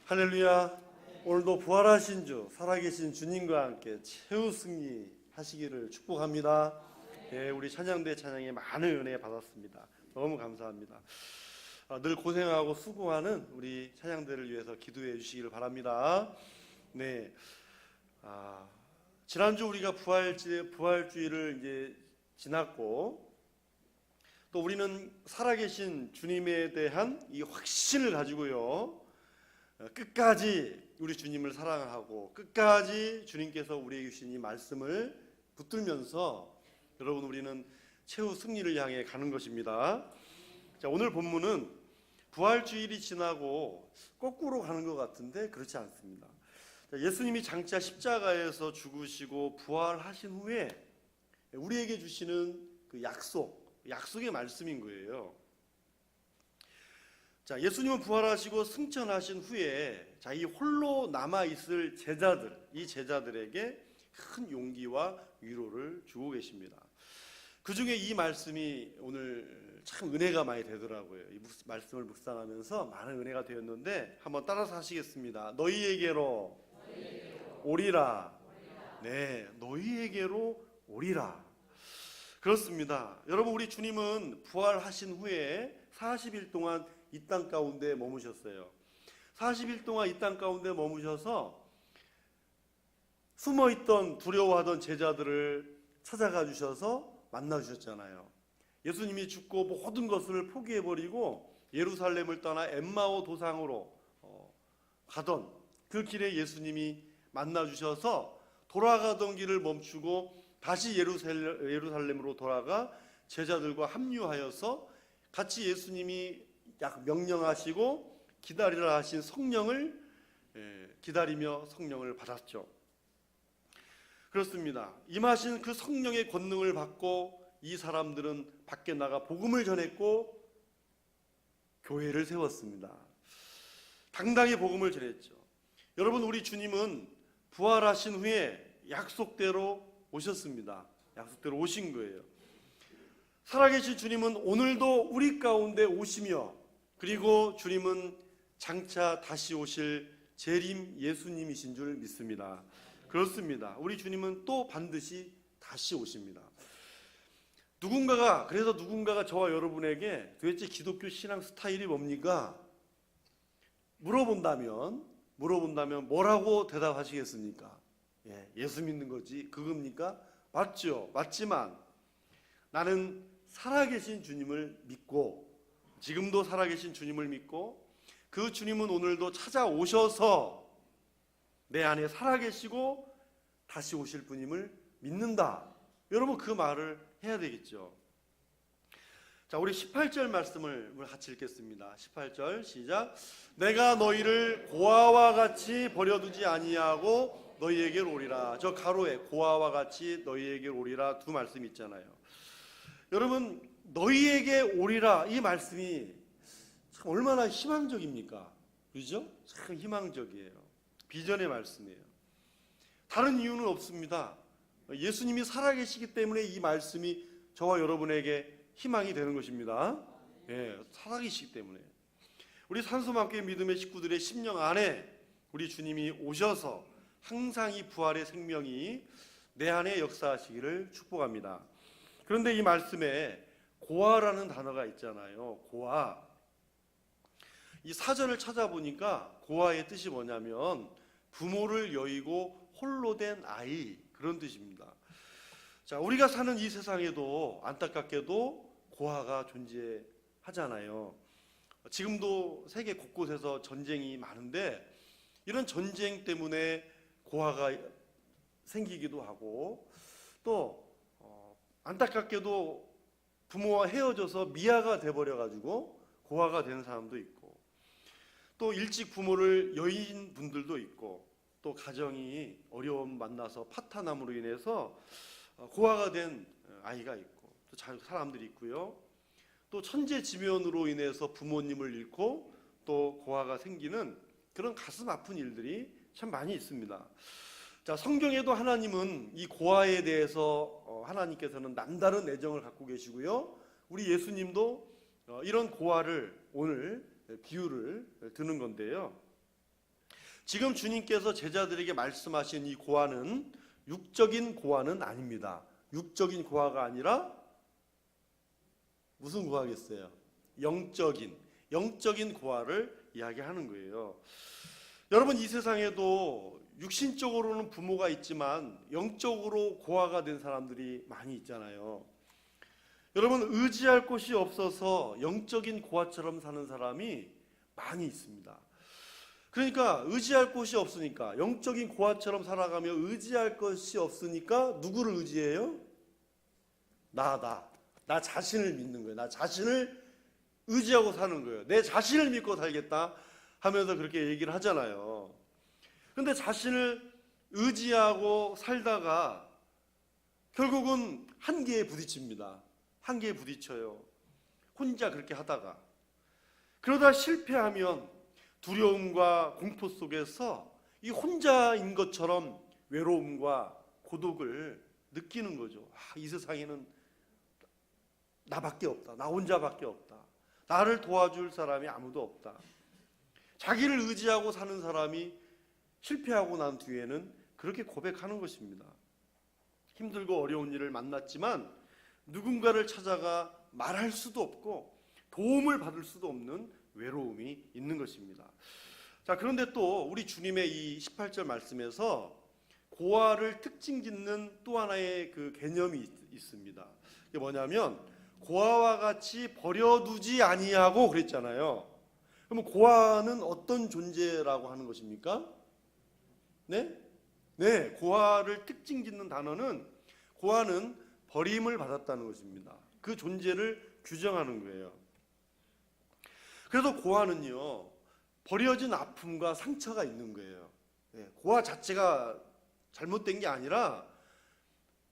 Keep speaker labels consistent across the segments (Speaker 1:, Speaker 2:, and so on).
Speaker 1: 할렐루야. 오늘도 부활하신 주, 살아계신 주님과 함께 최후 승리 하시기를 축복합니다. 예, 우리 찬양대 찬양에 많은 은혜 받았습니다. 너무 감사합니다. 늘 고생하고 수고하는 우리 찬양대를 위해서 기도해 주시기를 바랍니다. 네, 지난주 우리가 부활주의를 이제 지났고, 또 우리는 살아계신 주님에 대한 이 확신을 가지고요, 끝까지 우리 주님을 사랑하고 끝까지 주님께서 우리에게 주신 이 말씀을 붙들면서 여러분 우리는 최후 승리를 향해 가는 것입니다. 자, 오늘 본문은 부활주일이 지나고 거꾸로 가는 것 같은데 그렇지 않습니다. 자, 예수님이 장차 십자가에서 죽으시고 부활하신 후에 우리에게 주시는 그 약속의 말씀인 거예요. 자, 예수님은 부활하시고 승천하신 후에 자, 이 홀로 남아있을 이 제자들에게 큰 용기와 위로를 주고 계십니다. 그 중에 이 말씀이 오늘 참 은혜가 많이 되더라고요. 이 말씀을 묵상하면서 많은 은혜가 되었는데 한번 따라서 하시겠습니다. 너희에게로 오리라. 네, 너희에게로 오리라. 그렇습니다. 여러분, 우리 주님은 부활하신 후에 40일 동안 이 땅 가운데 머무셨어요. 40일 동안 이 땅 가운데 머무셔서 숨어있던 두려워하던 제자들을 찾아가 주셔서 만나 주셨잖아요. 예수님이 죽고 모든 것을 포기해버리고 예루살렘을 떠나 엠마오 도상으로 가던 그 길에 예수님이 만나 주셔서 돌아가던 길을 멈추고 다시 예루살렘으로 돌아가 제자들과 합류하여서 같이 예수님이 명령하시고 기다리라 하신 성령을 기다리며 성령을 받았죠. 그렇습니다. 임하신 그 성령의 권능을 받고 이 사람들은 밖에 나가 복음을 전했고 교회를 세웠습니다. 당당히 복음을 전했죠. 여러분, 우리 주님은 부활하신 후에 약속대로 오셨습니다. 약속대로 오신 거예요. 살아계신 주님은 오늘도 우리 가운데 오시며, 그리고 주님은 장차 다시 오실 재림 예수님이신 줄 믿습니다. 그렇습니다. 우리 주님은 또 반드시 다시 오십니다. 그래서 누군가가 저와 여러분에게 도대체 기독교 신앙 스타일이 뭡니까? 물어본다면 뭐라고 대답하시겠습니까? 예수 믿는 거지, 그겁니까? 맞죠. 맞지만 나는 살아계신 주님을 믿고, 지금도 살아계신 주님을 믿고, 그 주님은 오늘도 찾아오셔서 내 안에 살아계시고 다시 오실 분임을 믿는다. 여러분, 그 말을 해야 되겠죠. 자, 우리 18절 말씀을 같이 읽겠습니다. 18절 시작. 내가 너희를 고아와 같이 버려두지 아니하고 너희에게로 오리라. 저 가로에 고아와 같이 너희에게로 오리라 두 말씀 있잖아요. 여러분, 너희에게 오리라 이 말씀이 참 얼마나 희망적입니까? 그죠? 참 희망적이에요. 비전의 말씀이에요. 다른 이유는 없습니다. 예수님이 살아계시기 때문에 이 말씀이 저와 여러분에게 희망이 되는 것입니다. 살아계시기 때문에. 우리 산소맘교회 믿음의 식구들의 심령 안에 우리 주님이 오셔서 항상 이 부활의 생명이 내 안에 역사하시기를 축복합니다. 그런데 이 말씀에 고아라는 단어가 있잖아요. 고아. 이 사전을 찾아보니까 고아의 뜻이 뭐냐면 부모를 여의고 홀로 된 아이, 그런 뜻입니다. 자, 우리가 사는 이 세상에도 안타깝게도 고아가 존재하잖아요. 지금도 세계 곳곳에서 전쟁이 많은데 이런 전쟁 때문에 고아가 생기기도 하고, 또 안타깝게도 부모와 헤어져서 미아가 돼버려가지고 고아가 된 사람도 있고, 또 일찍 부모를 여인 분들도 있고, 또 가정이 어려움 만나서 파탄함으로 인해서 고아가 된 아이가 있고, 또 사람들이 있고요. 또 천재지변으로 인해서 부모님을 잃고 또 고아가 생기는 그런 가슴 아픈 일들이 참 많이 있습니다. 자, 성경에도 하나님은 이 고아에 대해서 하나님께서는 남다른 애정을 갖고 계시고요. 우리 예수님도 이런 고아를 오늘 비유를 드는 건데요. 지금 주님께서 제자들에게 말씀하신 이 고아는 육적인 고아는 아닙니다. 육적인 고아가 아니라 무슨 고아겠어요? 영적인 고아를 이야기하는 거예요. 여러분, 이 세상에도 육신적으로는 부모가 있지만 영적으로 고아가 된 사람들이 많이 있잖아요. 여러분, 의지할 곳이 없어서 영적인 고아처럼 사는 사람이 많이 있습니다. 그러니까 의지할 곳이 없으니까, 영적인 고아처럼 살아가며 의지할 것이 없으니까 누구를 의지해요? 나 자신을 믿는 거예요. 나 자신을 의지하고 사는 거예요. 내 자신을 믿고 살겠다 하면서 그렇게 얘기를 하잖아요. 그런데 자신을 의지하고 살다가 결국은 한계에 부딪힙니다. 한계에 부딪혀요. 혼자 그렇게 하다가. 그러다 실패하면 두려움과 공포 속에서 이 혼자인 것처럼 외로움과 고독을 느끼는 거죠. 이 세상에는 나밖에 없다. 나 혼자밖에 없다. 나를 도와줄 사람이 아무도 없다. 자기를 의지하고 사는 사람이 실패하고 난 뒤에는 그렇게 고백하는 것입니다. 힘들고 어려운 일을 만났지만 누군가를 찾아가 말할 수도 없고 도움을 받을 수도 없는 외로움이 있는 것입니다. 자, 그런데 또 우리 주님의 이 18절 말씀에서 고아를 특징 짓는 또 하나의 그 개념이 있습니다. 이게 뭐냐면 고아와 같이 버려두지 아니하고 그랬잖아요. 그럼 고아는 어떤 존재라고 하는 것입니까? 네, 고아를 특징 짓는 단어는 고아는 버림을 받았다는 것입니다. 그 존재를 규정하는 거예요. 그래서 고아는요, 버려진 아픔과 상처가 있는 거예요. 고아 자체가 잘못된 게 아니라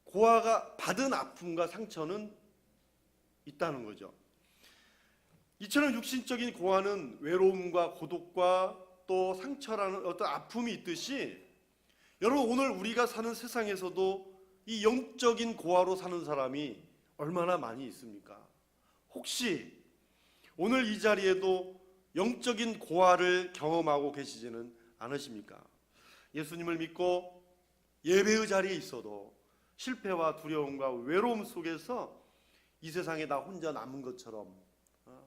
Speaker 1: 고아가 받은 아픔과 상처는 있다는 거죠. 이처럼 육신적인 고아는 외로움과 고독과 또 상처라는 어떤 아픔이 있듯이, 여러분, 오늘 우리가 사는 세상에서도 이 영적인 고아로 사는 사람이 얼마나 많이 있습니까? 혹시 오늘 이 자리에도 영적인 고아를 경험하고 계시지는 않으십니까? 예수님을 믿고 예배의 자리에 있어도 실패와 두려움과 외로움 속에서 이 세상에 나 혼자 남은 것처럼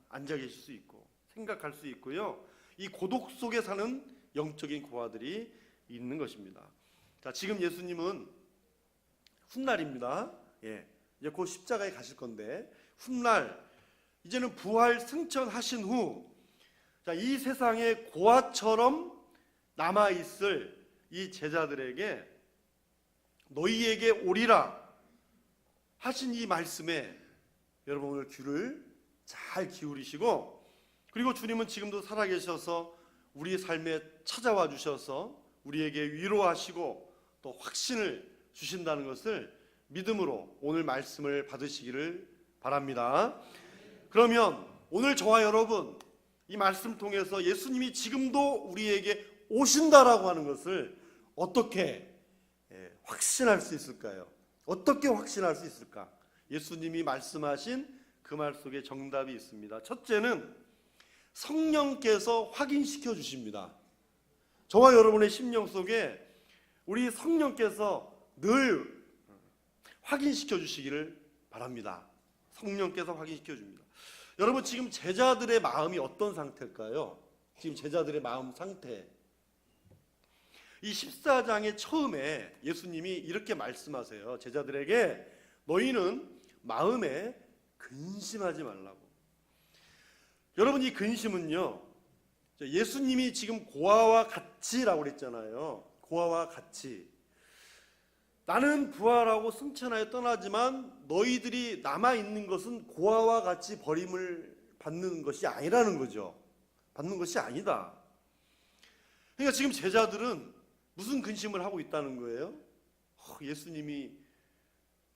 Speaker 1: 앉아 계실 수 있고 생각할 수 있고요. 이 고독 속에 사는 영적인 고아들이 있는 것입니다. 자, 지금 예수님은 훗날입니다. 이제 곧 십자가에 가실 건데, 훗날 이제는 부활 승천하신 후, 자, 이 세상에 고아처럼 남아 있을 이 제자들에게 너희에게 오리라 하신 이 말씀에 여러분 오늘 귀를 잘 기울이시고, 그리고 주님은 지금도 살아계셔서 우리의 삶에 찾아와 주셔서 우리에게 위로하시고 또 확신을 주신다는 것을 믿음으로 오늘 말씀을 받으시기를 바랍니다. 그러면 오늘 저와 여러분 이 말씀 통해서 예수님이 지금도 우리에게 오신다라고 하는 것을 어떻게 확신할 수 있을까요? 어떻게 확신할 수 있을까? 예수님이 말씀하신 그 말 속에 정답이 있습니다. 첫째는 성령께서 확인시켜 주십니다. 저와 여러분의 심령 속에 우리 성령께서 늘 확인시켜 주시기를 바랍니다. 성령께서 확인시켜 줍니다. 여러분, 지금 제자들의 마음이 어떤 상태일까요? 지금 제자들의 마음 상태. 이 14장의 처음에 예수님이 이렇게 말씀하세요. 제자들에게 너희는 마음에 근심하지 말라고. 여러분, 이 근심은요, 예수님이 지금 고아와 같이라고 그랬잖아요. 고아와 같이. 나는 부활하고 승천하여 떠나지만 너희들이 남아있는 것은 고아와 같이 버림을 받는 것이 아니라는 거죠. 받는 것이 아니다. 그러니까 지금 제자들은 무슨 근심을 하고 있다는 거예요? 예수님이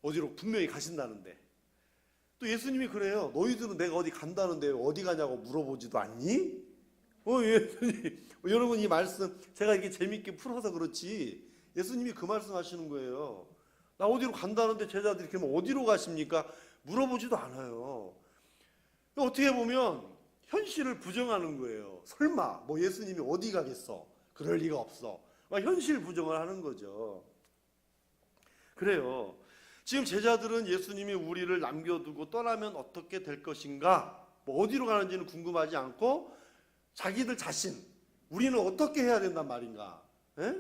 Speaker 1: 어디로 분명히 가신다는데, 또 예수님이 그래요. 너희들은 내가 어디 간다는데 어디 가냐고 물어보지도 않니? 예수님, 여러분, 이 말씀 제가 이렇게 재밌게 풀어서 그렇지 예수님이 그 말씀 하시는 거예요. 나 어디로 간다는데 제자들이 그러면 어디로 가십니까? 물어보지도 않아요. 어떻게 보면 현실을 부정하는 거예요. 설마 뭐 예수님이 어디 가겠어? 그럴 리가 없어. 막 현실 부정을 하는 거죠. 그래요. 지금 제자들은 예수님이 우리를 남겨두고 떠나면 어떻게 될 것인가, 뭐 어디로 가는지는 궁금하지 않고 자기들 자신, 우리는 어떻게 해야 된단 말인가, 에?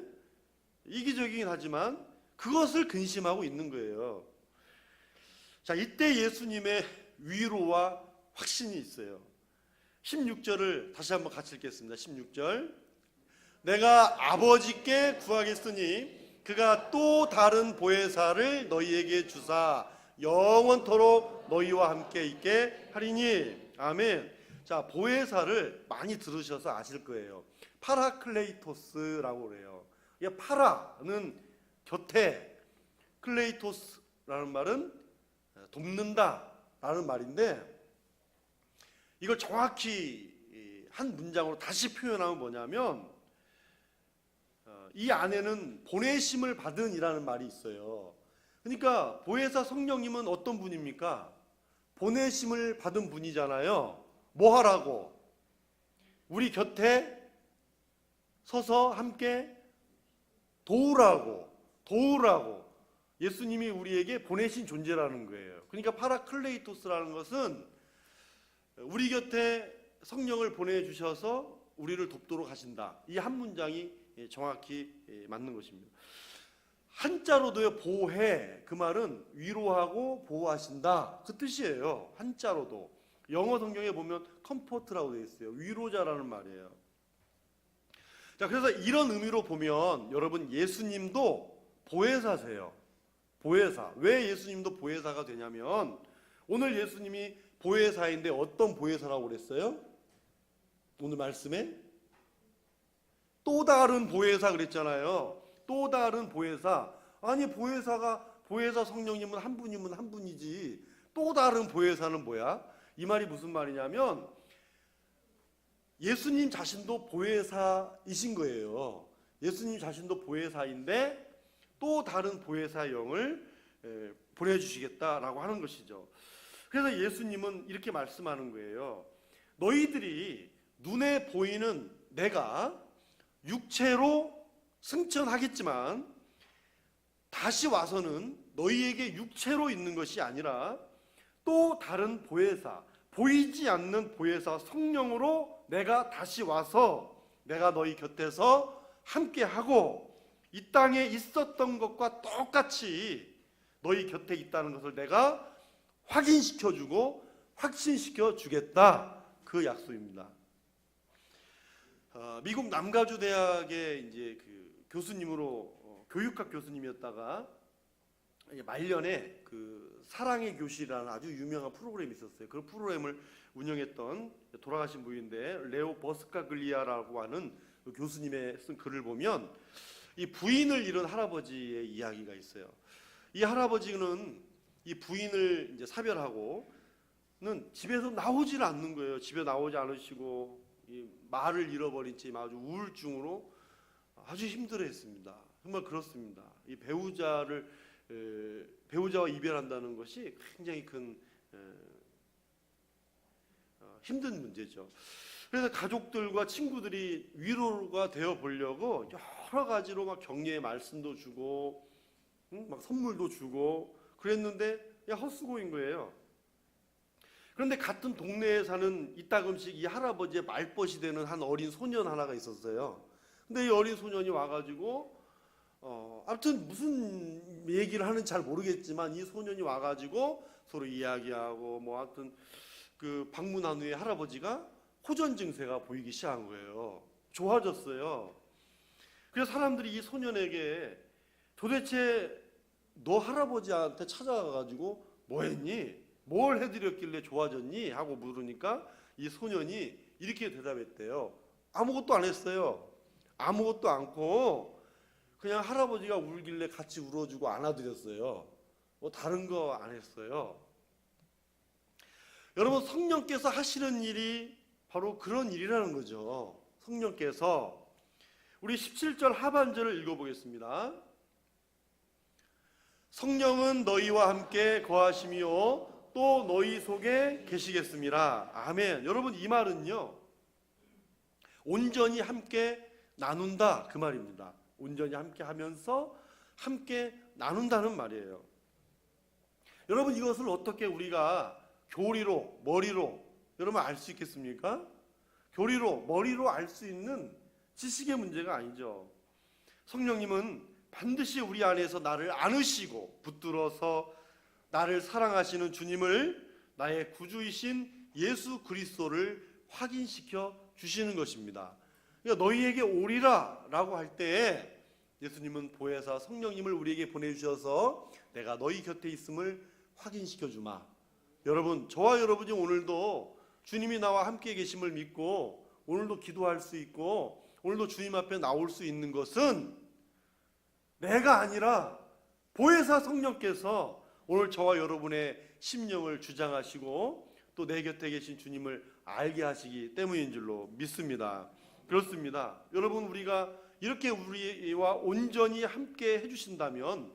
Speaker 1: 이기적이긴 하지만 그것을 근심하고 있는 거예요. 자, 이때 예수님의 위로와 확신이 있어요. 16절을 다시 한번 같이 읽겠습니다. 16절. 내가 아버지께 구하겠으니 그가 또 다른 보혜사를 너희에게 주사 영원토록 너희와 함께 있게 하리니. 아멘. 자, 보혜사를 많이 들으셔서 아실 거예요. 파라클레이토스라고 그래요. 파라는 곁에, 클레이토스라는 말은 돕는다 라는 말인데, 이걸 정확히 한 문장으로 다시 표현하면 뭐냐면, 이 안에는 보내심을 받은 이라는 말이 있어요. 그러니까 보혜사 성령님은 어떤 분입니까? 보내심을 받은 분이잖아요. 뭐 하라고? 우리 곁에 서서 함께 도우라고 예수님이 우리에게 보내신 존재라는 거예요. 그러니까 파라클레이토스라는 것은 우리 곁에 성령을 보내주셔서 우리를 돕도록 하신다. 이 한 문장이 정확히 맞는 것입니다. 한자로도요, 보혜, 그 말은 위로하고 보호하신다, 그 뜻이에요. 한자로도. 영어 성경에 보면 컴포트라고 되어 있어요. 위로자라는 말이에요. 자, 그래서 이런 의미로 보면 여러분, 예수님도 보혜사세요. 보혜사. 왜 예수님도 보혜사가 되냐면, 오늘 예수님이 보혜사인데 어떤 보혜사라고 그랬어요? 오늘 말씀에 또 다른 보혜사 그랬잖아요. 또 다른 보혜사. 아니, 보혜사 성령님은 한 분이면 한 분이지 또 다른 보혜사는 뭐야? 이 말이 무슨 말이냐면, 예수님 자신도 보혜사이신 거예요. 예수님 자신도 보혜사인데 또 다른 보혜사 영을 보내주시겠다라고 하는 것이죠. 그래서 예수님은 이렇게 말씀하는 거예요. 너희들이 눈에 보이는 내가 육체로 승천하겠지만 다시 와서는 너희에게 육체로 있는 것이 아니라 또 다른 보혜사, 보이지 않는 보혜사 성령으로 내가 다시 와서 내가 너희 곁에서 함께하고 이 땅에 있었던 것과 똑같이 너희 곁에 있다는 것을 내가 확인시켜주고 확신시켜 주겠다, 그 약속입니다. 미국 남가주 대학의 이제 그 교수님으로 교육학 교수님이었다가 말년에 그 사랑의 교실이라는 아주 유명한 프로그램이 있었어요. 그 프로그램을 운영했던 돌아가신 분인데, 레오 버스카글리아라고 하는 그 교수님의 쓴 글을 보면 이 부인을 잃은 할아버지의 이야기가 있어요. 이 할아버지는 이 부인을 이제 사별하고는 집에서 나오질 않는 거예요. 집에 나오지 않으시고 이 말을 잃어버린 채 아주 우울증으로 아주 힘들어했습니다. 정말 그렇습니다. 이 배우자와 이별한다는 것이 굉장히 큰 힘든 문제죠. 그래서 가족들과 친구들이 위로가 되어 보려고 여러 가지로 막 격려의 말씀도 주고, 막 선물도 주고 그랬는데 헛수고인 거예요. 그런데 같은 동네에 사는 이따금씩 이 할아버지의 말벗이 되는 한 어린 소년 하나가 있었어요. 근데 이 어린 소년이 와가지고 아무튼 무슨 얘기를 하는지 잘 모르겠지만 이 소년이 와가지고 서로 이야기하고 뭐 하여튼 그 방문한 후에 할아버지가 호전 증세가 보이기 시작한 거예요. 좋아졌어요. 그래서 사람들이 이 소년에게 도대체 너 할아버지한테 찾아가가지고 뭐 했니? 뭘 해드렸길래 좋아졌니? 하고 물으니까 이 소년이 이렇게 대답했대요. 아무것도 안 했어요. 아무것도 않고 그냥 할아버지가 울길래 같이 울어주고 안아드렸어요. 뭐 다른 거 안 했어요. 여러분, 성령께서 하시는 일이 바로 그런 일이라는 거죠. 성령께서. 우리 17절 하반절을 읽어보겠습니다. 성령은 너희와 함께 거하시며 또 너희 속에 계시겠습니다. 아멘. 여러분, 이 말은요, 온전히 함께 나눈다 그 말입니다. 온전히 함께 하면서 함께 나눈다는 말이에요. 여러분, 이것을 어떻게 우리가 교리로, 머리로 여러분 알 수 있겠습니까? 교리로, 머리로 알 수 있는 지식의 문제가 아니죠. 성령님은 반드시 우리 안에서 나를 안으시고 붙들어서 나를 사랑하시는 주님을, 나의 구주이신 예수 그리스도를 확인시켜 주시는 것입니다. 그러니까 너희에게 오리라 라고 할 때에 예수님은 보혜사 성령님을 우리에게 보내주셔서 내가 너희 곁에 있음을 확인시켜 주마. 여러분, 저와 여러분이 오늘도 주님이 나와 함께 계심을 믿고 오늘도 기도할 수 있고 오늘도 주님 앞에 나올 수 있는 것은 내가 아니라 보혜사 성령께서 오늘 저와 여러분의 심령을 주장하시고 또 내 곁에 계신 주님을 알게 하시기 때문인 줄로 믿습니다. 그렇습니다. 여러분, 우리가 이렇게 우리와 온전히 함께 해주신다면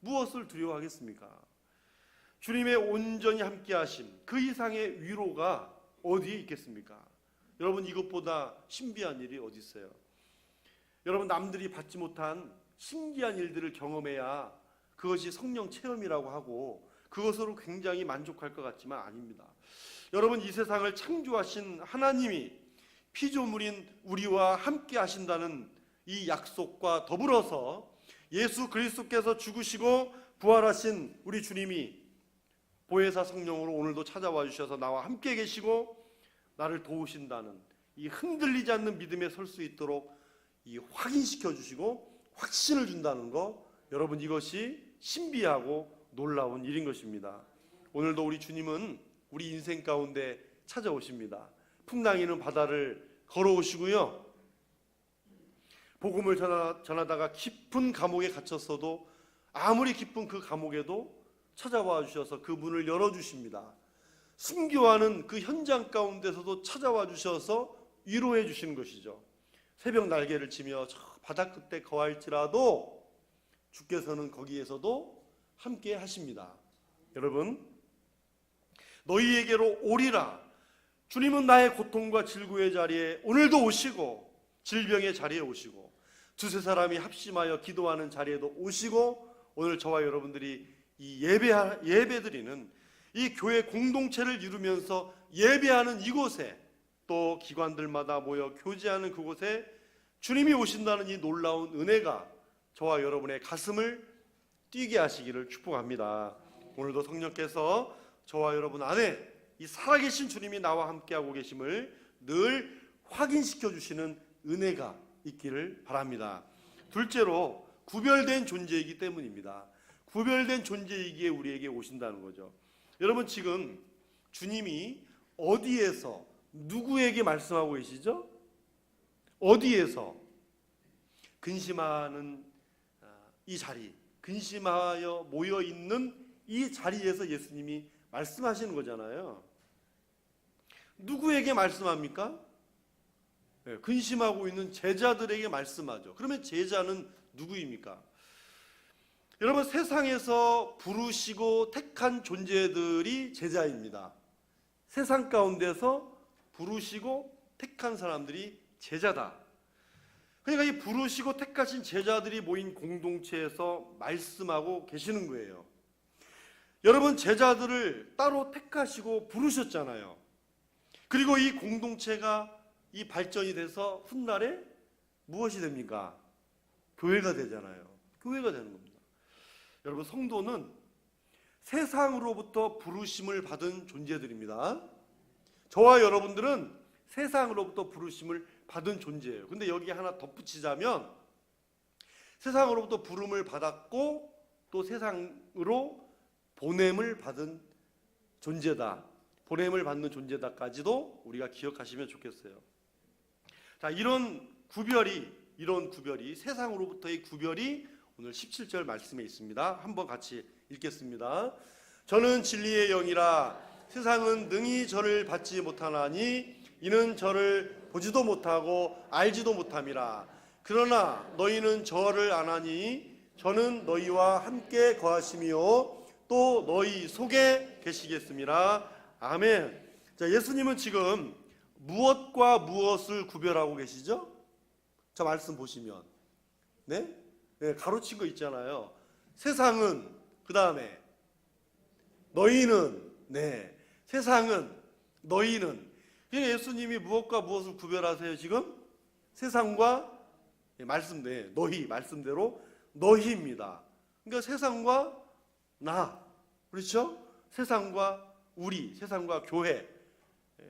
Speaker 1: 무엇을 두려워하겠습니까? 주님의 온전히 함께 하심, 그 이상의 위로가 어디에 있겠습니까? 여러분, 이것보다 신비한 일이 어디 있어요? 여러분, 남들이 받지 못한 신기한 일들을 경험해야 그것이 성령 체험이라고 하고 그것으로 굉장히 만족할 것 같지만 아닙니다. 여러분, 이 세상을 창조하신 하나님이 피조물인 우리와 함께 하신다는 이 약속과 더불어서 예수 그리스도께서 죽으시고 부활하신 우리 주님이 보혜사 성령으로 오늘도 찾아와 주셔서 나와 함께 계시고 나를 도우신다는 이 흔들리지 않는 믿음에 설 수 있도록 이 확인시켜 주시고 확신을 준다는 것, 여러분, 이것이 신비하고 놀라운 일인 것입니다. 오늘도 우리 주님은 우리 인생 가운데 찾아오십니다. 풍랑이는 바다를 걸어오시고요, 복음을 전하다가 깊은 감옥에 갇혔어도 아무리 깊은 그 감옥에도 찾아와 주셔서 그 문을 열어주십니다. 순교하는 그 현장 가운데서도 찾아와 주셔서 위로해 주시는 것이죠. 새벽 날개를 치며 저 바다 끝에 거할지라도 주께서는 거기에서도 함께 하십니다. 여러분, 너희에게로 오리라. 주님은 나의 고통과 질고의 자리에 오늘도 오시고 질병의 자리에 오시고 두세 사람이 합심하여 기도하는 자리에도 오시고 오늘 저와 여러분들이 이 예배드리는 이 교회 공동체를 이루면서 예배하는 이곳에 또 기관들마다 모여 교제하는 그곳에 주님이 오신다는 이 놀라운 은혜가 저와 여러분의 가슴을 뛰게 하시기를 축복합니다. 오늘도 성령께서 저와 여러분 안에 이 살아계신 주님이 나와 함께하고 계심을 늘 확인시켜 주시는 은혜가 있기를 바랍니다. 둘째로 구별된 존재이기 때문입니다. 구별된 존재이기에 우리에게 오신다는 거죠. 여러분, 지금 주님이 어디에서 누구에게 말씀하고 계시죠? 어디에서? 근심하는 이 자리, 근심하여 모여 있는 이 자리에서 예수님이 말씀하시는 거잖아요. 누구에게 말씀합니까? 네, 근심하고 있는 제자들에게 말씀하죠. 그러면 제자는 누구입니까? 여러분, 세상에서 부르시고 택한 존재들이 제자입니다. 세상 가운데서 부르시고 택한 사람들이 제자다. 그러니까 이 부르시고 택하신 제자들이 모인 공동체에서 말씀하고 계시는 거예요. 여러분, 제자들을 따로 택하시고 부르셨잖아요. 그리고 이 공동체가 이 발전이 돼서 훗날에 무엇이 됩니까? 교회가 되잖아요. 교회가 되는 겁니다. 여러분, 성도는 세상으로부터 부르심을 받은 존재들입니다. 저와 여러분들은 세상으로부터 부르심을 받은 존재예요. 근데 여기 하나 덧붙이자면 세상으로부터 부름을 받았고 또 세상으로 보냄을 받은 존재다. 보냄을 받는 존재다까지도 우리가 기억하시면 좋겠어요. 자, 이런 구별이 세상으로부터의 구별이 오늘 17절 말씀에 있습니다. 한번 같이 읽겠습니다. 저는 진리의 영이라 세상은 능히 저를 받지 못하나니 이는 저를 보지도 못하고 알지도 못함이라. 그러나 너희는 저를 아나니 저는 너희와 함께 거하심이요 또 너희 속에 계시겠습니다. 아멘. 자, 예수님은 지금 무엇과 무엇을 구별하고 계시죠? 저 말씀 보시면 네? 네, 가로친 거 있잖아요. 세상은 그 다음에 너희는 네 세상은 너희는 예수님이 무엇과 무엇을 구별하세요 지금? 세상과 말씀대 너희 말씀대로 너희입니다. 그러니까 세상과 나 그렇죠? 세상과 우리 세상과 교회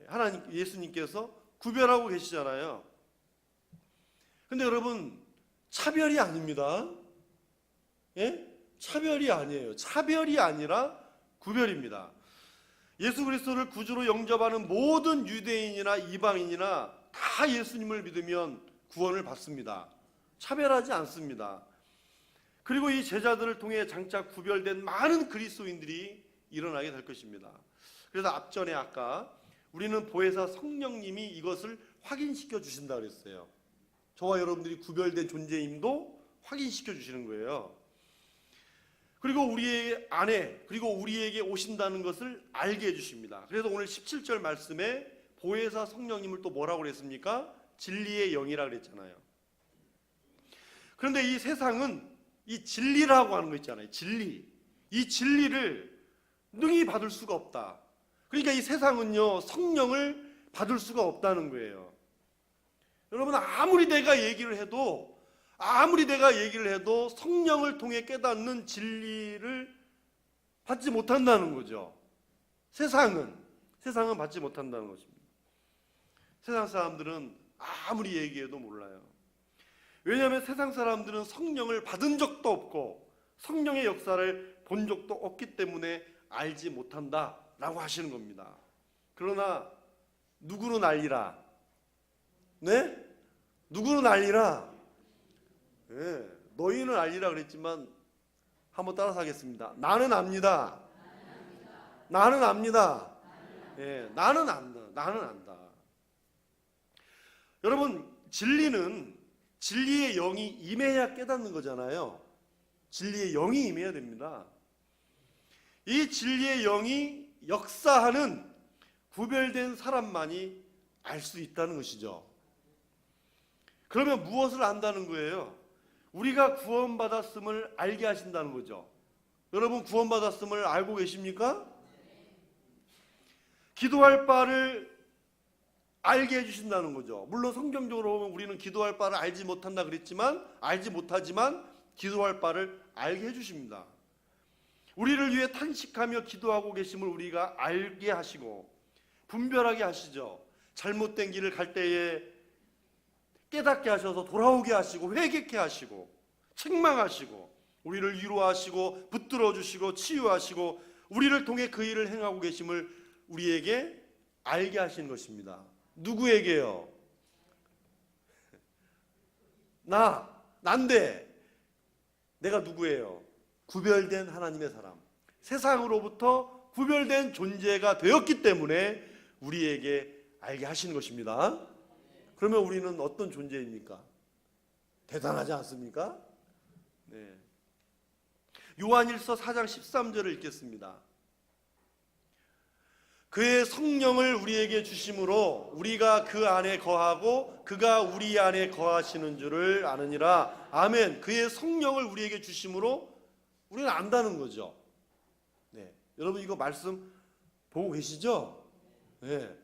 Speaker 1: 하나님 예수님께서 구별하고 계시잖아요. 근데 여러분 차별이 아닙니다. 예? 차별이 아니에요. 차별이 아니라 구별입니다. 예수 그리스도를 구주로 영접하는 모든 유대인이나 이방인이나 다 예수님을 믿으면 구원을 받습니다. 차별하지 않습니다. 그리고 이 제자들을 통해 장차 구별된 많은 그리스도인들이 일어나게 될 것입니다. 그래서 앞전에 아까 우리는 보혜사 성령님이 이것을 확인시켜 주신다 그랬어요. 저와 여러분들이 구별된 존재임도 확인시켜 주시는 거예요. 그리고 우리의 안에 그리고 우리에게 오신다는 것을 알게 해주십니다. 그래서 오늘 17절 말씀에 보혜사 성령님을 또 뭐라고 그랬습니까? 진리의 영이라고 그랬잖아요. 그런데 이 세상은 이 진리라고 하는 거 있잖아요. 진리. 이 진리를 능히 받을 수가 없다. 그러니까 이 세상은요 성령을 받을 수가 없다는 거예요. 여러분 아무리 내가 얘기를 해도 성령을 통해 깨닫는 진리를 받지 못한다는 거죠. 세상은 받지 못한다는 것입니다. 세상 사람들은 아무리 얘기해도 몰라요. 왜냐하면 세상 사람들은 성령을 받은 적도 없고 성령의 역사를 본 적도 없기 때문에 알지 못한다라고 하시는 겁니다. 그러나 누구는 알리라. 네? 누구는 알리라. 네, 너희는 알리라 그랬지만 한번 따라서 하겠습니다. 나는 압니다. 나는 압니다. 네, 나는 안다. 나는 안다. 여러분 진리는 진리의 영이 임해야 깨닫는 거잖아요. 진리의 영이 임해야 됩니다. 이 진리의 영이 역사하는 구별된 사람만이 알 수 있다는 것이죠. 그러면 무엇을 안다는 거예요? 우리가 구원받았음을 알게 하신다는 거죠. 여러분 구원받았음을 알고 계십니까? 기도할 바를 알게 해주신다는 거죠. 물론 성경적으로 보면 우리는 기도할 바를 알지 못하지만 기도할 바를 알게 해주십니다. 우리를 위해 탄식하며 기도하고 계심을 우리가 알게 하시고 분별하게 하시죠. 잘못된 길을 갈 때에 깨닫게 하셔서 돌아오게 하시고 회개케 하시고 책망하시고 우리를 위로하시고 붙들어 주시고 치유하시고 우리를 통해 그 일을 행하고 계심을 우리에게 알게 하시는 것입니다. 누구에게요? 난데 내가 누구예요? 구별된 하나님의 사람, 세상으로부터 구별된 존재가 되었기 때문에 우리에게 알게 하시는 것입니다. 그러면 우리는 어떤 존재입니까? 대단하지 않습니까? 네. 요한일서 4장 13절을 읽겠습니다. 그의 성령을 우리에게 주심으로 우리가 그 안에 거하고 그가 우리 안에 거하시는 줄을 아느니라. 아멘. 그의 성령을 우리에게 주심으로 우리는 안다는 거죠. 네. 여러분 이거 말씀 보고 계시죠? 네.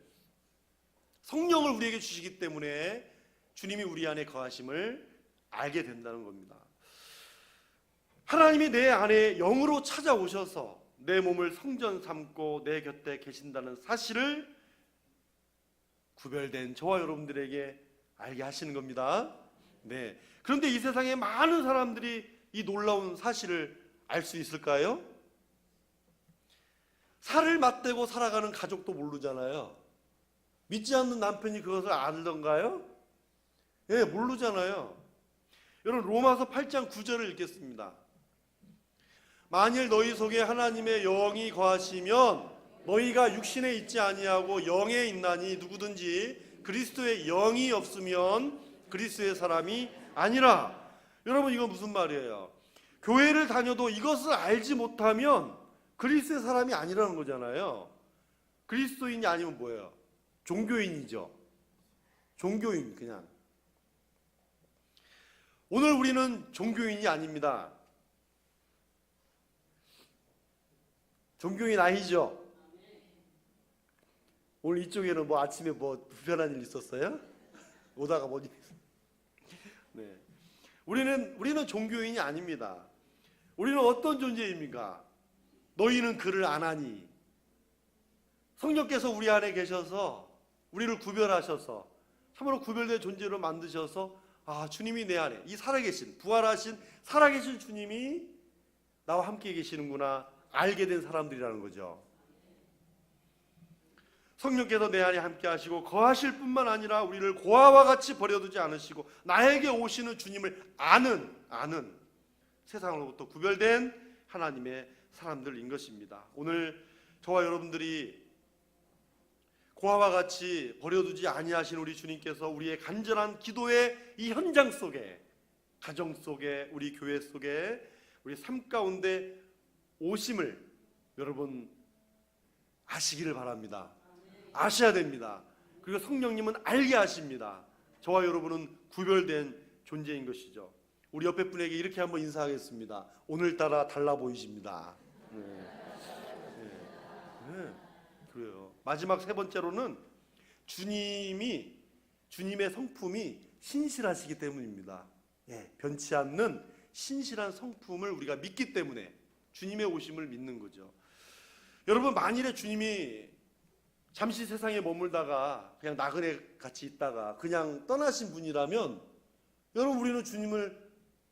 Speaker 1: 성령을 우리에게 주시기 때문에 주님이 우리 안에 거하심을 알게 된다는 겁니다. 하나님이 내 안에 영으로 찾아오셔서 내 몸을 성전 삼고 내 곁에 계신다는 사실을 구별된 저와 여러분들에게 알게 하시는 겁니다. 네. 그런데 이 세상에 많은 사람들이 이 놀라운 사실을 알 수 있을까요? 살을 맞대고 살아가는 가족도 모르잖아요. 믿지 않는 남편이 그것을 알던가요? 예, 모르잖아요. 여러분 로마서 8장 9절을 읽겠습니다. 만일 너희 속에 하나님의 영이 거하시면 너희가 육신에 있지 아니하고 영에 있나니 누구든지 그리스도의 영이 없으면 그리스도의 사람이 아니라. 여러분 이거 무슨 말이에요? 교회를 다녀도 이것을 알지 못하면 그리스도의 사람이 아니라는 거잖아요. 그리스도인이 아니면 뭐예요? 종교인이죠. 종교인 그냥. 오늘 우리는 종교인이 아닙니다. 종교인 아니죠? 오늘 이쪽에는 뭐 아침에 뭐 불편한 일 있었어요? 오다가 뭐 네. 우리는 종교인이 아닙니다. 우리는 어떤 존재입니까? 너희는 그를 안 하니. 성령께서 우리 안에 계셔서 우리를 구별하셔서 참으로 구별된 존재로 만드셔서 주님이 내 안에 이 살아계신 부활하신 살아계신 주님이 나와 함께 계시는구나 알게 된 사람들이라는 거죠. 성령께서 내 안에 함께 하시고 거하실 뿐만 아니라 우리를 고아와 같이 버려두지 않으시고 나에게 오시는 주님을 아는 세상으로부터 구별된 하나님의 사람들인 것입니다. 오늘 저와 여러분들이 고아와 같이 버려두지 아니하신 우리 주님께서 우리의 간절한 기도의 이 현장 속에, 가정 속에, 우리 교회 속에, 우리 삶 가운데 오심을 여러분 아시기를 바랍니다. 아셔야 됩니다. 그리고 성령님은 알게 하십니다. 저와 여러분은 구별된 존재인 것이죠. 우리 옆에 분에게 이렇게 한번 인사하겠습니다. 오늘따라 달라 보이십니다. 네. 그래요. 마지막 세 번째로는 주님의 성품이 신실하시기 때문입니다. 변치 않는 신실한 성품을 우리가 믿기 때문에 주님의 오심을 믿는 거죠. 여러분, 만일에 주님이 잠시 세상에 머물다가 그냥 나그네 같이 있다가 그냥 떠나신 분이라면 여러분, 우리는 주님을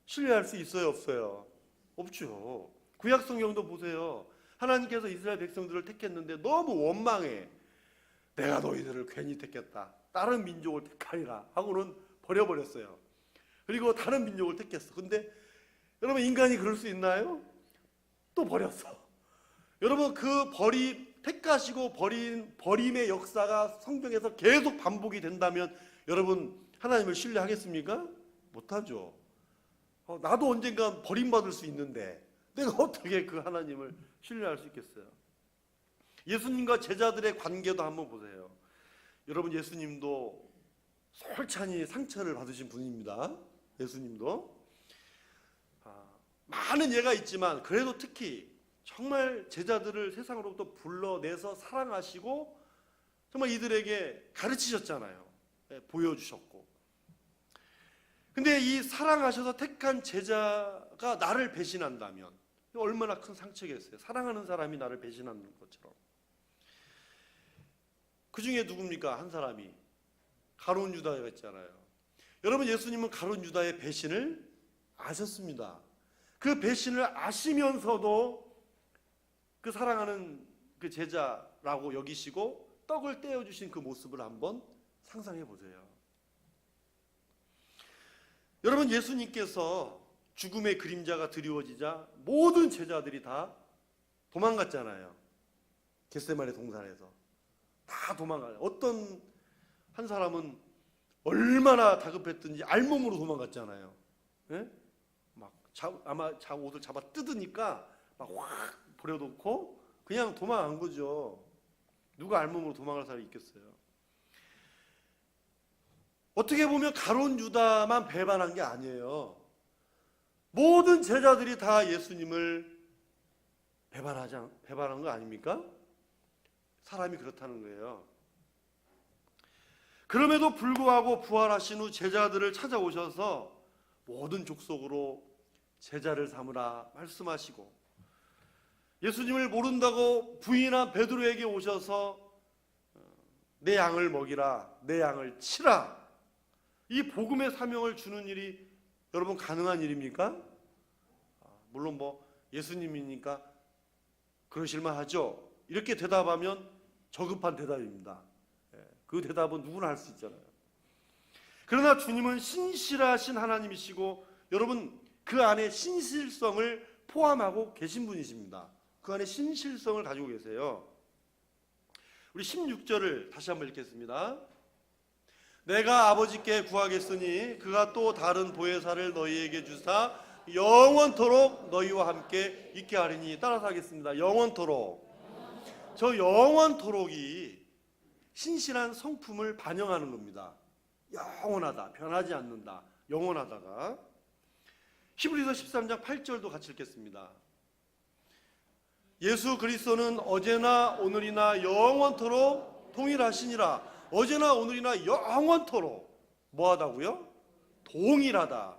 Speaker 1: 신뢰할 수 있어요, 없어요? 없죠. 구약 성경도 보세요. 하나님께서 이스라엘 백성들을 택했는데 너무 원망해. 내가 너희들을 괜히 택했다. 다른 민족을 택하리라 하고는 버려버렸어요. 그리고 다른 민족을 택했어. 근데 여러분, 인간이 그럴 수 있나요? 또 버렸어. 여러분, 그 택하시고 버림의 역사가 성경에서 계속 반복이 된다면 여러분, 하나님을 신뢰하겠습니까? 못하죠. 나도 언젠가 버림받을 수 있는데 내가 어떻게 그 하나님을 신뢰할 수 있겠어요? 예수님과 제자들의 관계도 한번 보세요. 여러분, 예수님도 솔찬히 상처를 받으신 분입니다. 예수님도 많은 예가 있지만 그래도 특히 정말 제자들을 세상으로부터 불러내서 사랑하시고 정말 이들에게 가르치셨잖아요. 보여주셨고. 근데 이 사랑하셔서 택한 제자가 나를 배신한다면 얼마나 큰 상처겠어요. 사랑하는 사람이 나를 배신하는 것처럼. 그 중에 누굽니까? 한 사람이 가룟 유다가 있잖아요. 여러분, 예수님은 가룟 유다의 배신을 아셨습니다. 그 배신을 아시면서도 그 사랑하는 그 제자라고 여기시고 떡을 떼어주신 그 모습을 한번 상상해 보세요. 여러분, 예수님께서 죽음의 그림자가 드리워지자 모든 제자들이 다 도망갔잖아요. 겟세마네 동산에서 다 도망가요. 어떤 한 사람은 얼마나 다급했든지 알몸으로 도망갔잖아요. 예? 아마 자기 옷을 잡아 뜯으니까 막 확 버려놓고 그냥 도망간 거죠. 누가 알몸으로 도망갈 사람이 있겠어요? 어떻게 보면 가룟 유다만 배반한 게 아니에요. 모든 제자들이 다 예수님을 배반한 거 아닙니까? 사람이 그렇다는 거예요. 그럼에도 불구하고 부활하신 후 제자들을 찾아오셔서 모든 족속으로 제자를 삼으라 말씀하시고, 예수님을 모른다고 부인한 베드로에게 오셔서 내 양을 먹이라, 내 양을 치라, 이 복음의 사명을 주는 일이 여러분 가능한 일입니까? 물론 뭐 예수님이니까 그러실만 하죠. 이렇게 대답하면 저급한 대답입니다. 그 대답은 누구나 할 수 있잖아요. 그러나 주님은 신실하신 하나님이시고 여러분, 그 안에 신실성을 포함하고 계신 분이십니다. 그 안에 신실성을 가지고 계세요. 우리 16절을 다시 한번 읽겠습니다. 내가 아버지께 구하겠으니 그가 또 다른 보혜사를 너희에게 주사 영원토록 너희와 함께 있게 하리니. 따라서 하겠습니다. 영원토록. 저 영원토록이 신실한 성품을 반영하는 겁니다. 영원하다, 변하지 않는다, 영원하다가. 히브리서 13장 8절도 같이 읽겠습니다. 예수 그리스도는 어제나 오늘이나 영원토록 동일하시니라. 어제나 오늘이나 영원토록 뭐하다고요? 동일하다.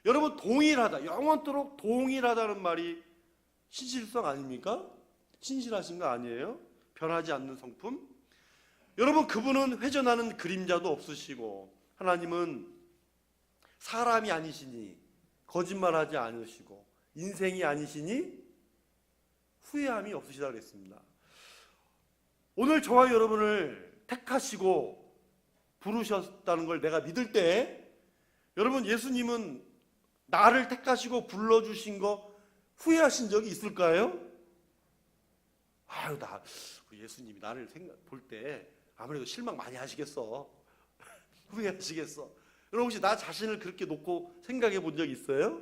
Speaker 1: 여러분, 동일하다, 영원토록 동일하다는 말이 신실성 아닙니까? 신실하신 거 아니에요? 변하지 않는 성품? 여러분, 그분은 회전하는 그림자도 없으시고, 하나님은 사람이 아니시니 거짓말하지 않으시고, 인생이 아니시니 후회함이 없으시다고 그랬습니다. 오늘 저와 여러분을 택하시고 부르셨다는 걸 내가 믿을 때, 여러분, 예수님은 나를 택하시고 불러주신 거 후회하신 적이 있을까요? 아유, 예수님이 나를 볼 때 아무래도 실망 많이 하시겠어. 후회하시겠어. 여러분, 혹시 나 자신을 그렇게 놓고 생각해 본 적 있어요?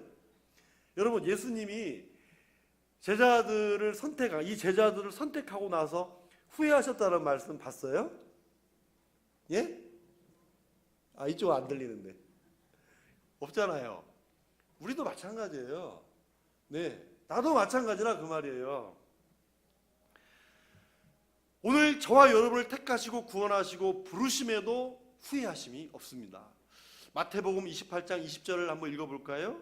Speaker 1: 여러분, 예수님이 이 제자들을 선택하고 나서 후회하셨다는 말씀 봤어요? 예? 이쪽 안 들리는데. 없잖아요. 우리도 마찬가지예요. 네, 나도 마찬가지라 그 말이에요. 오늘 저와 여러분을 택하시고 구원하시고 부르심에도 후회하심이 없습니다. 마태복음 28장 20절을 한번 읽어볼까요?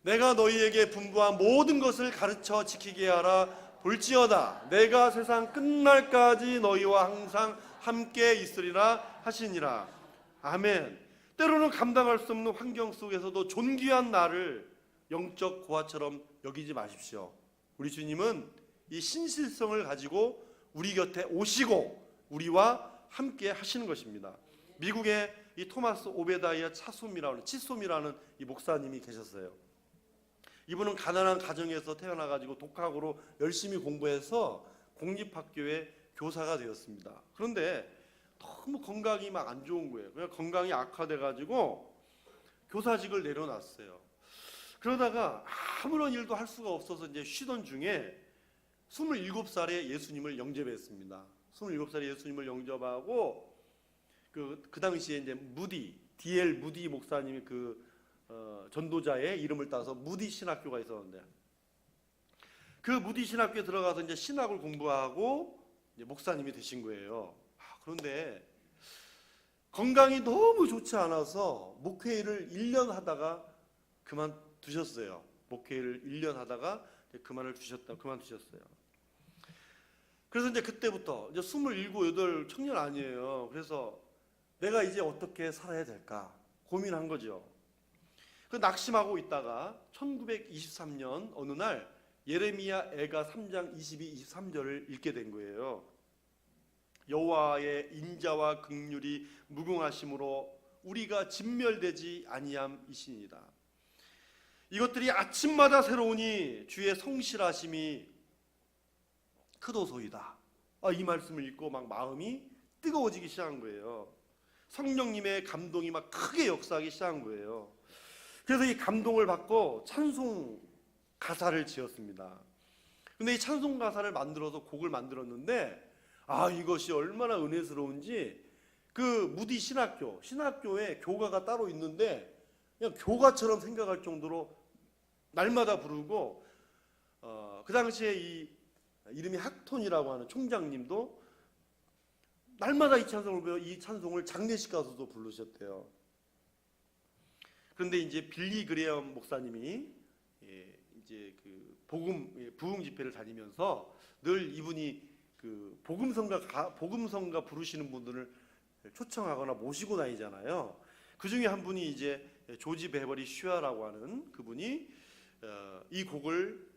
Speaker 1: 내가 너희에게 분부한 모든 것을 가르쳐 지키게 하라. 볼지어다 내가 세상 끝날까지 너희와 항상 함께 있으리라 하시니라. 아멘. 때로는 감당할 수 없는 환경 속에서도 존귀한 나를 영적 고아처럼 여기지 마십시오. 우리 주님은 이 신실성을 가지고 우리 곁에 오시고 우리와 함께 하시는 것입니다. 미국에 이 토마스 오베다이아 치솜이라는 이 목사님이 계셨어요. 이분은 가난한 가정에서 태어나가지고 독학으로 열심히 공부해서 공립학교의 교사가 되었습니다. 그런데 너무 건강이 막 안 좋은 거예요. 그냥 건강이 악화돼가지고 교사직을 내려놨어요. 그러다가 아무런 일도 할 수가 없어서 이제 쉬던 중에 27살에 예수님을 영접했습니다. 27살에 예수님을 영접하고 그 당시에 이제 D.L. 무디 목사님이 전도자의 이름을 따서 무디 신학교가 있었는데, 그 무디 신학교에 들어가서 이제 신학을 공부하고 이제 목사님이 되신 거예요. 그런데 건강이 너무 좋지 않아서 목회를 1년 하다가 그만두셨어요. 목회를 1년 하다가 그만두셨어요. 그래서 이제 그때부터 이제 27, 28 청년 아니에요. 그래서 내가 이제 어떻게 살아야 될까 고민한 거죠. 낙심하고 있다가 1923년 어느 날 예레미야 애가 3장 22, 23절을 읽게 된 거예요. 여호와의 인자와 긍휼이 무궁하심으로 우리가 진멸되지 아니함이시니이다. 이것들이 아침마다 새로우니 주의 성실하심이 크도소이다. 이 말씀을 읽고 막 마음이 뜨거워지기 시작한 거예요. 성령님의 감동이 막 크게 역사하기 시작한 거예요. 그래서 이 감동을 받고 찬송 가사를 지었습니다. 근데 이 찬송 가사를 만들어서 곡을 만들었는데 이것이 얼마나 은혜스러운지 그 무디 신학교에 교가가 따로 있는데 그냥 교가처럼 생각할 정도로 날마다 부르고 그 당시에 이 이름이 학톤이라고 하는 총장님도 날마다 이 찬송을 장례식 가서도 부르셨대요. 그런데 이제 빌리 그레엄 목사님이 이제 부흥 집회를 다니면서 늘 이분이 복음성가 부르시는 분들을 초청하거나 모시고 다니잖아요. 그 중에 한 분이 이제 조지 베버리 슈아라고 하는 그분이 이 곡을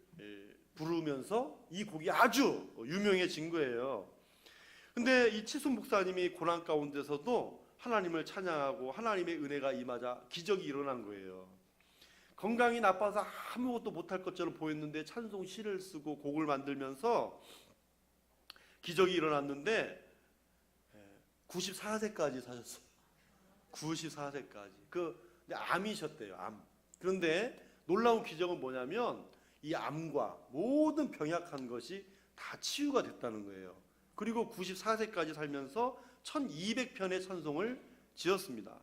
Speaker 1: 부르면서 이 곡이 아주 유명해진 거예요. 근데 이 치솜 목사님이 고난 가운데서도 하나님을 찬양하고 하나님의 은혜가 임하자 기적이 일어난 거예요. 건강이 나빠서 아무것도 못할 것처럼 보였는데 찬송 시를 쓰고 곡을 만들면서 기적이 일어났는데 94세까지 사셨어요. 94세까지. 암이셨대요. 암. 그런데 놀라운 기적은 뭐냐면 이 암과 모든 병약한 것이 다 치유가 됐다는 거예요. 그리고 94세까지 살면서 1200편의 찬송을 지었습니다.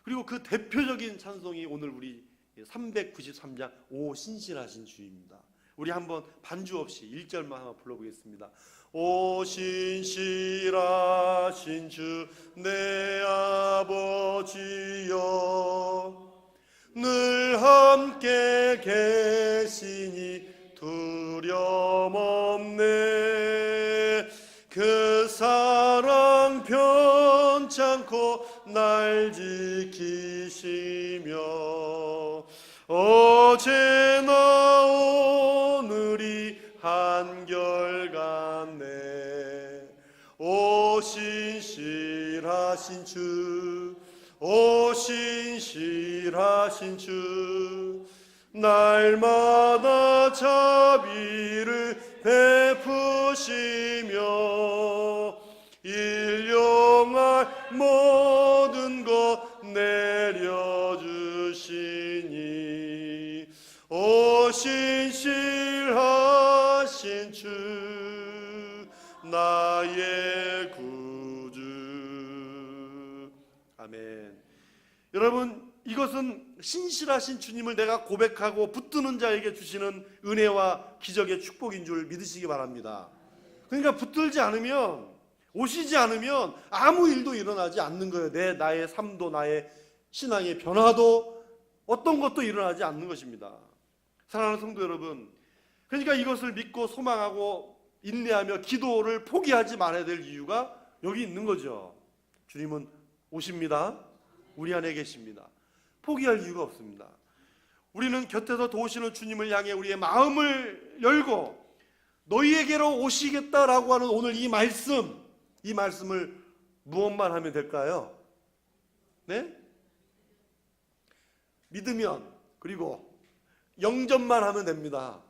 Speaker 1: 그리고 그 대표적인 찬송이 오늘 우리 393장 오 신실하신 주입니다. 우리 한번 반주 없이 1절만 한번 불러보겠습니다. 오 신실하신 주 내 아버지여 늘 함께 계시니 두려움 없네. 그 사랑 편찮고 날 지키시며 어제나 오늘이 한결같네. 오 신실하신 주, 오 신실하신 주, 날마다 자비를 베푸시며 일용할 모든 것 내려주시니 오 신실하신 주 나의 구주. 아멘. 여러분, 이것은 신실하신 주님을 내가 고백하고 붙드는 자에게 주시는 은혜와 기적의 축복인 줄 믿으시기 바랍니다. 그러니까 붙들지 않으면, 오시지 않으면 아무 일도 일어나지 않는 거예요. 나의 삶도, 나의 신앙의 변화도, 어떤 것도 일어나지 않는 것입니다. 사랑하는 성도 여러분, 그러니까 이것을 믿고 소망하고 인내하며 기도를 포기하지 말아야 될 이유가 여기 있는 거죠. 주님은 오십니다. 우리 안에 계십니다. 포기할 이유가 없습니다. 우리는 곁에서 도우시는 주님을 향해 우리의 마음을 열고 너희에게로 오시겠다라고 하는 오늘 이 말씀을 무엇만 하면 될까요? 네? 믿으면, 그리고 영접만 하면 됩니다.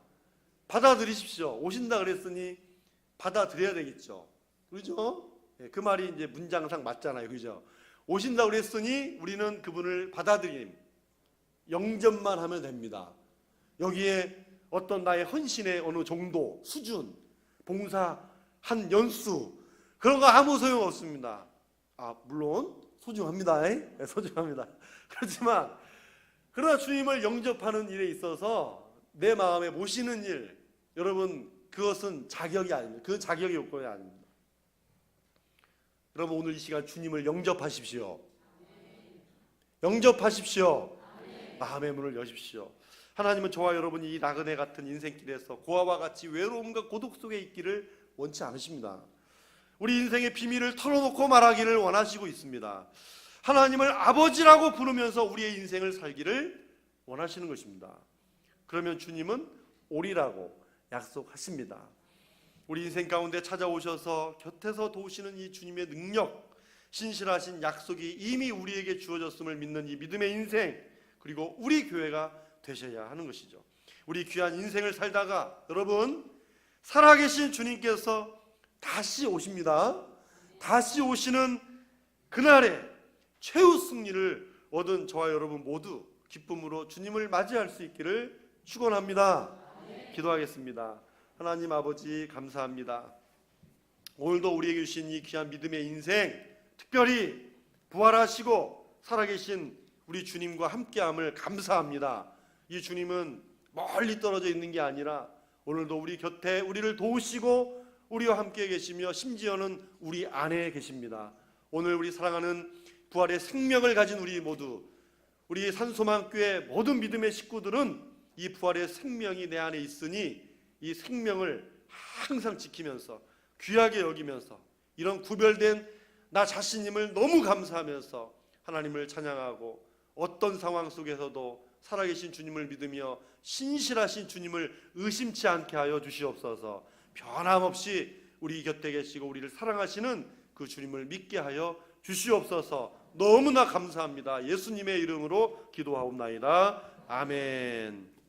Speaker 1: 받아들이십시오. 오신다 그랬으니 받아들여야 되겠죠. 그렇죠? 그 말이 이제 문장상 맞잖아요. 그죠? 오신다 그랬으니 우리는 그분을 받아들임, 영접만 하면 됩니다. 여기에 어떤 나의 헌신의 어느 정도, 수준, 봉사한 연수, 그런 거 아무 소용 없습니다. 물론 소중합니다. 소중합니다. 그렇지만 그러나 주님을 영접하는 일에 있어서 내 마음에 모시는 일, 여러분, 그것은 자격이 아닙니다. 그 자격이 요건이 아닙니다. 여러분, 오늘 이 시간 주님을 영접하십시오. 영접하십시오. 마음의 문을 여십시오. 하나님은 저와 여러분이 이 나그네 같은 인생길에서 고아와 같이 외로움과 고독 속에 있기를 원치 않으십니다. 우리 인생의 비밀을 털어놓고 말하기를 원하시고 있습니다. 하나님을 아버지라고 부르면서 우리의 인생을 살기를 원하시는 것입니다. 그러면 주님은 오리라고 약속하십니다. 우리 인생 가운데 찾아오셔서 곁에서 도우시는 이 주님의 능력, 신실하신 약속이 이미 우리에게 주어졌음을 믿는 이 믿음의 인생, 그리고 우리 교회가 되셔야 하는 것이죠. 우리 귀한 인생을 살다가 여러분, 살아계신 주님께서 다시 오십니다. 다시 오시는 그날에 최후 승리를 얻은 저와 여러분 모두 기쁨으로 주님을 맞이할 수 있기를 축원합니다. 기도하겠습니다. 하나님 아버지, 감사합니다. 오늘도 우리에게 주신 이 귀한 믿음의 인생, 특별히 부활하시고 살아계신 우리 주님과 함께함을 감사합니다. 이 주님은 멀리 떨어져 있는 게 아니라 오늘도 우리 곁에 우리를 도우시고 우리와 함께 계시며 심지어는 우리 안에 계십니다. 오늘 우리 사랑하는 부활의 생명을 가진 우리 모두, 우리 산소망교회 모든 믿음의 식구들은 이 부활의 생명이 내 안에 있으니 이 생명을 항상 지키면서 귀하게 여기면서 이런 구별된 나 자신임을 너무 감사하면서 하나님을 찬양하고 어떤 상황 속에서도 살아계신 주님을 믿으며 신실하신 주님을 의심치 않게 하여 주시옵소서. 변함없이 우리 곁에 계시고 우리를 사랑하시는 그 주님을 믿게 하여 주시옵소서. 너무나 감사합니다. 예수님의 이름으로 기도하옵나이다. 아멘.